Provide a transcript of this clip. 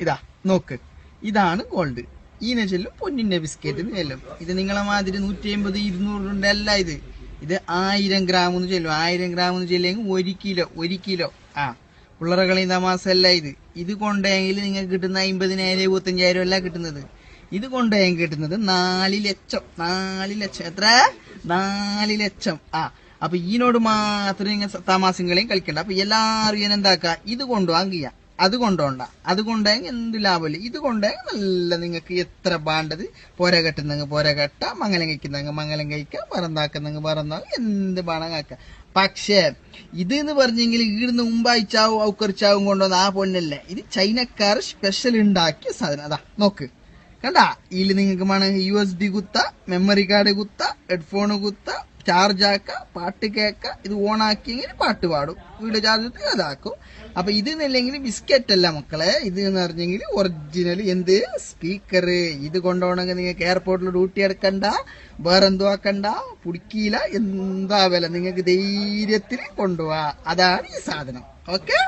ഇതാ നോക്ക്, ഇതാണ് ഗോൾഡ്. ഈനെ ചെല്ലും പൊന്നിന്റെ ബിസ്ക്കറ്റ് ചെല്ലും. ഇത് നിങ്ങളെ മാതിരി 150 200 അല്ല. ഇത് 1000 ഗ്രാം എന്ന് ചെല്ലും. 1000 ഗ്രാം എന്ന് ചെല്ലെങ്കിൽ 1 കിലോ. പിള്ളേരെ കളി തമാസല്ല. ഇത് കൊണ്ടെങ്കിൽ നിങ്ങൾക്ക് കിട്ടുന്ന 50,000 75,000 അല്ല കിട്ടുന്നത്. ഇത് കൊണ്ടുപോയാൽ കിട്ടുന്നത് 4 ലക്ഷം. 4 ലക്ഷം. എത്ര? 4 ലക്ഷം. അപ്പൊ ഈനോട് മാത്രം ഇങ്ങനെ തമാസങ്ങളെയും കളിക്കണ്ട. അപ്പൊ എല്ലാവരും ഇങ്ങനെ എന്താക്ക, ഇത് കൊണ്ടുപോകാൻ അത് കൊണ്ടോണ്ട. അത് കൊണ്ടുപോയെങ്കിൽ എന്ത് ലാഭമില്ല. ഇത് കൊണ്ടുപോയെങ്കിൽ നല്ല നിങ്ങൾക്ക് എത്ര വേണ്ടത് പോര കെട്ടുന്നെങ്കിൽ പോര കെട്ട, മംഗലം കഴിക്കുന്നെങ്കിൽ മംഗലം കഴിക്കുക, പറന്നാക്കുന്നെങ്കിൽ പറന്നാക്കുക, എന്ത് വേണം ആക്ക. പക്ഷേ ഇത് എന്ന് പറഞ്ഞെങ്കിൽ ഈടുന്ന് മുമ്പായിച്ചാവും ഔക്കറിച്ചാവും കൊണ്ടുവന്ന ആ പൊന്നല്ലേ. ഇത് ചൈനക്കാർ സ്പെഷ്യൽ ഉണ്ടാക്കിയ സാധനം. അതാ നോക്ക്, കണ്ടാ. ഇതിൽ നിങ്ങൾക്ക് വേണം USB കുത്ത, മെമ്മറി കാർഡ് കുത്ത, ഹെഡ്ഫോൺ കുത്ത, ചാർജ് ആക്ക, പാട്ട് കേക്ക. ഇത് ഓണാക്കിയെങ്കിൽ പാട്ട് പാടും. വീഡിയോ ചാർജ് അതാക്കും. അപ്പൊ ഇത് എന്നില്ലെങ്കിൽ ബിസ്ക്കറ്റ് അല്ല മക്കളെ. ഇത് എന്ന് പറഞ്ഞെങ്കിൽ ഒറിജിനൽ എന്ത് സ്പീക്കർ. ഇത് കൊണ്ടുപോകണമെങ്കിൽ നിങ്ങൾക്ക് എയർപോർട്ടിൽ ഡ്യൂട്ടി എടുക്കണ്ട, വേറെന്തോ ആക്കണ്ട, പുടിക്കില്ല. എന്താ വില, നിങ്ങൾക്ക് ധൈര്യത്തിൽ കൊണ്ടുപോവാ. അതാണ് ഈ സാധനം. ഓക്കെ.